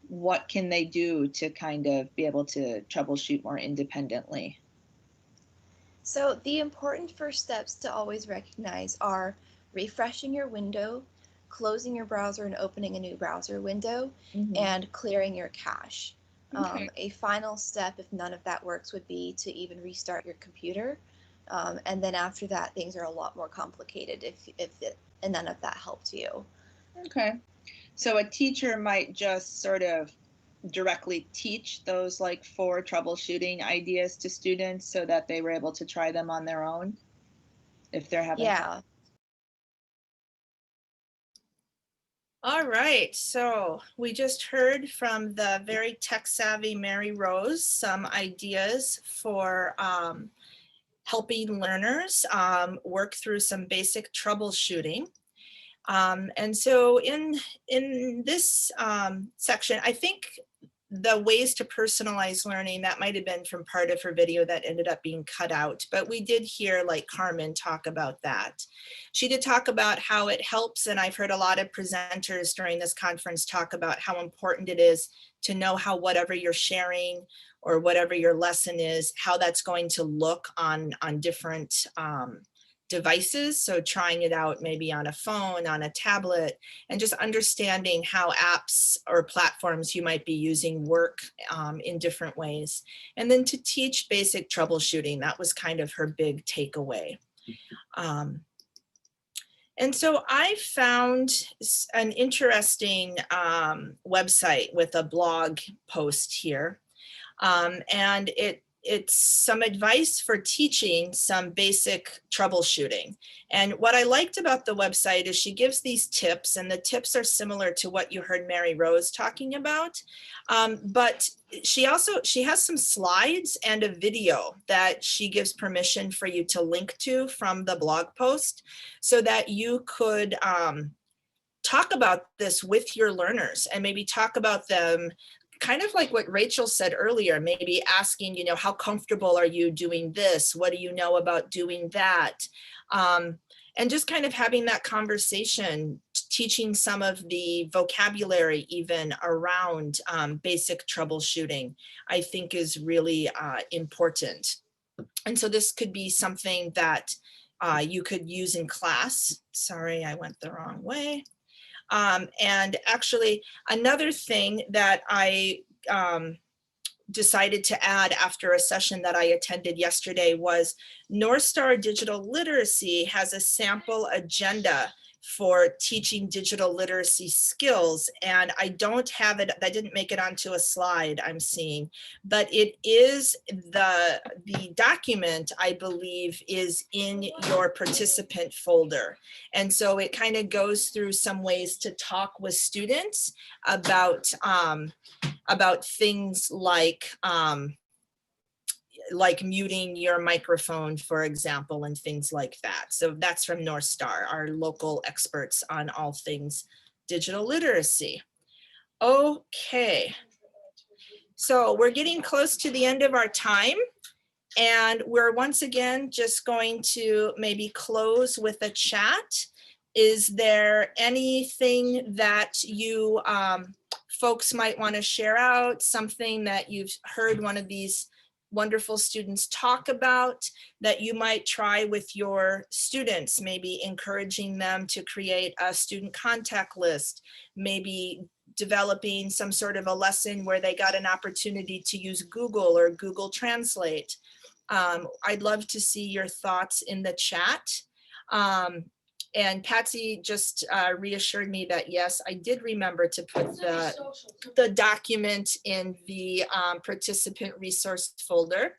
Speaker 3: What can they do to kind of be able to troubleshoot more independently?
Speaker 9: So the important first steps to always recognize are refreshing your window, closing your browser and opening a new browser window, and clearing your cache.
Speaker 3: Okay.
Speaker 9: A final step, if none of that works, would be to even restart your computer. And then after that, things are a lot more complicated and none of that helped you.
Speaker 3: Okay. So a teacher might just sort of directly teach those like 4 troubleshooting ideas to students so that they were able to try them on their own if they're having.
Speaker 9: Yeah.
Speaker 1: All right, so we just heard from the very tech-savvy Mary Rose some ideas for helping learners work through some basic troubleshooting. And so in this section, I think the ways to personalize learning, that might have been from part of her video that ended up being cut out, but we did hear like Carmen talk about that. She did talk about how it helps, and I've heard a lot of presenters during this conference talk about how important it is to know how whatever you're sharing or whatever your lesson is, how that's going to look on different devices. So trying it out maybe on a phone, on a tablet, and just understanding how apps or platforms you might be using work in different ways. And then to teach basic troubleshooting, that was kind of her big takeaway. And so I found an interesting website with a blog post here. And it's some advice for teaching some basic troubleshooting. And what I liked about the website is she gives these tips, and the tips are similar to what you heard Mary Rose talking about. But she has some slides and a video that she gives permission for you to link to from the blog post so that you could talk about this with your learners and maybe talk about them kind of like what Rachel said earlier, maybe asking, you know, how comfortable are you doing this? What do you know about doing that? And just kind of having that conversation, teaching some of the vocabulary even around basic troubleshooting, I think is really important. And so this could be something that you could use in class. Sorry, I went the wrong way. And actually, another thing that I decided to add after a session that I attended yesterday was North Star Digital Literacy has a sample agenda for teaching digital literacy skills. And I don't have it, I didn't make it onto a slide I'm seeing, but it is the document, I believe, is in your participant folder. And so it kind of goes through some ways to talk with students about things like muting your microphone, for example, and things like that. So that's from North Star, our local experts on all things digital literacy. Okay, so we're getting close to the end of our time, and we're once again just going to maybe close with a chat. Is there anything that you folks might want to share out, something that you've heard one of these wonderful students talk about that you might try with your students, maybe encouraging them to create a student contact list, maybe developing some sort of a lesson where they got an opportunity to use Google or Google Translate. I'd love to see your thoughts in the chat. And Patsy just reassured me that, yes, I did remember to put the document in the participant resource folder.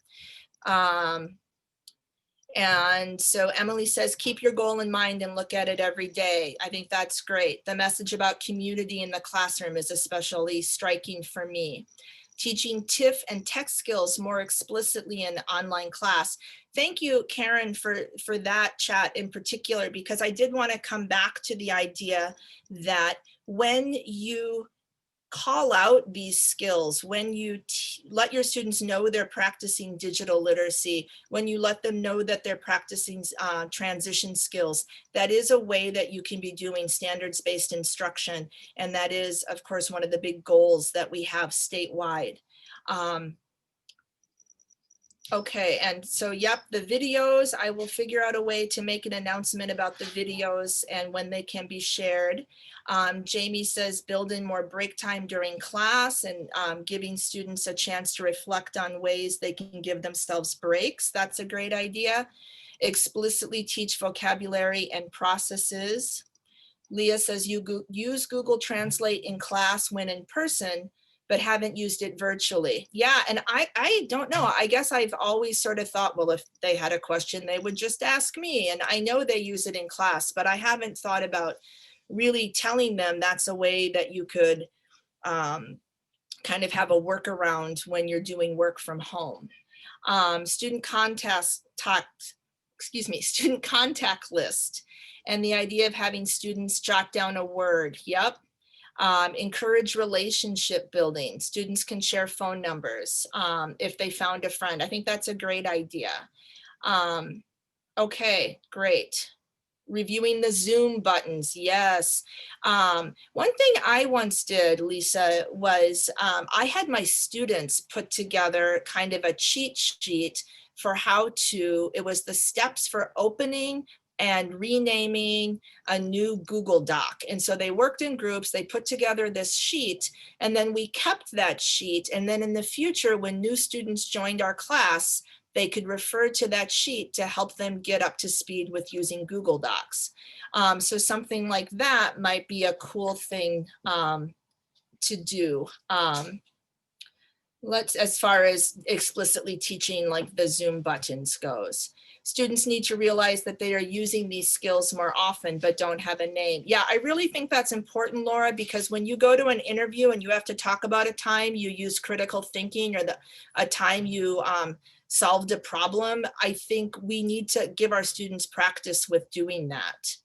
Speaker 1: And so Emily says, keep your goal in mind and look at it every day. I think that's great. The message about community in the classroom is especially striking for me. Teaching TIFF and tech skills more explicitly in online class. Thank you, Karen, for that chat in particular, because I did want to come back to the idea that when you call out these skills, when you let your students know they're practicing digital literacy, when you let them know that they're practicing transition skills, that is a way that you can be doing standards-based instruction. And that is, of course, one of the big goals that we have statewide. Okay, and so, yep, the videos, I will figure out a way to make an announcement about the videos and when they can be shared. Jamie says build in more break time during class and giving students a chance to reflect on ways they can give themselves breaks. That's a great idea. explicitly teach vocabulary and processes. Leah says you use Google Translate in class when in person, but haven't used it virtually. Yeah, and I don't know. I guess I've always sort of thought, well, if they had a question, they would just ask me. And I know they use it in class, but I haven't thought about really telling them that's a way that you could kind of have a workaround when you're doing work from home. Student contact list, and the idea of having students jot down a word. Yep. Encourage relationship building. Students can share phone numbers if they found a friend. I think that's a great idea. Okay, great. Reviewing the Zoom buttons, yes. One thing I once did, Lisa, was I had my students put together kind of a cheat sheet for how to, it was the steps for opening and renaming a new Google Doc. And so they worked in groups, they put together this sheet, and then we kept that sheet. And then in the future, when new students joined our class, they could refer to that sheet to help them get up to speed with using Google Docs. So something like that might be a cool thing to do. As far as explicitly teaching like the Zoom buttons goes. Students need to realize that they are using these skills more often, but don't have a name. Yeah, I really think that's important, Laura, because when you go to an interview and you have to talk about a time you use critical thinking or a time you solved a problem, I think we need to give our students practice with doing that.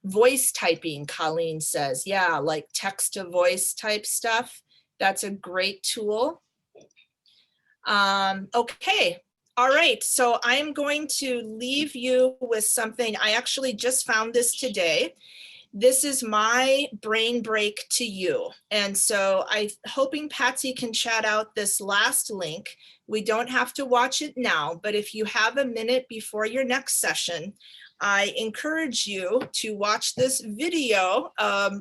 Speaker 1: Voice typing, Colleen says, yeah, like text to voice type stuff. That's a great tool. Okay, all right, so I'm going to leave you with something. I actually just found this today. This is my brain break to you. And so I'm hoping Patsy can chat out this last link. We don't have to watch it now, but if you have a minute before your next session, I encourage you to watch this video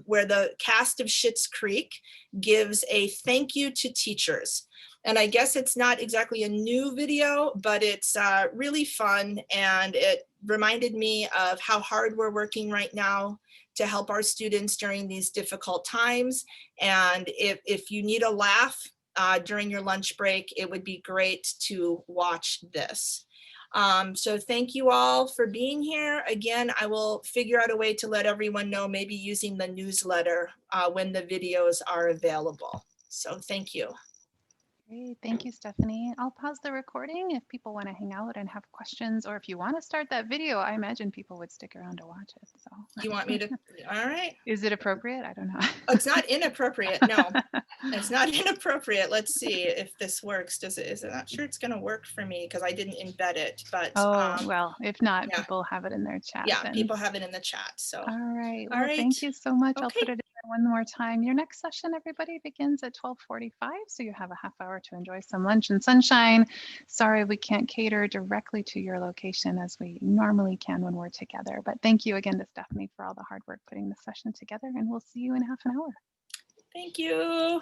Speaker 1: where the cast of Schitt's Creek gives a thank you to teachers. And I guess it's not exactly a new video, but it's really fun. And it reminded me of how hard we're working right now to help our students during these difficult times. And if you need a laugh during your lunch break, it would be great to watch this. So thank you all for being here. Again, I will figure out a way to let everyone know, maybe using the newsletter when the videos are available. So thank you.
Speaker 10: Great, thank you, Stephanie. I'll pause the recording if people want to hang out and have questions, or if you want to start that video, I imagine people would stick around to watch it. So
Speaker 1: you want me to? All right.
Speaker 10: Is it appropriate? I don't know.
Speaker 1: It's not inappropriate. No, it's not inappropriate. Let's see if this works. Is it not sure it's going to work for me because I didn't embed it, but
Speaker 10: well, if not,
Speaker 1: yeah.
Speaker 10: People have it in their chat.
Speaker 1: Yeah,
Speaker 10: then.
Speaker 1: People have it in the chat. So
Speaker 10: all right.
Speaker 1: All right.
Speaker 10: Thank you so much.
Speaker 1: Okay.
Speaker 10: I'll put it in there one more time. Your next session, everybody, begins at 12:45, so you have a half hour to enjoy some lunch and sunshine. Sorry we can't cater directly to your location as we normally can when we're together, but thank you again to Stephanie for all the hard work putting the session together, and we'll see you in half an hour.
Speaker 1: Thank you.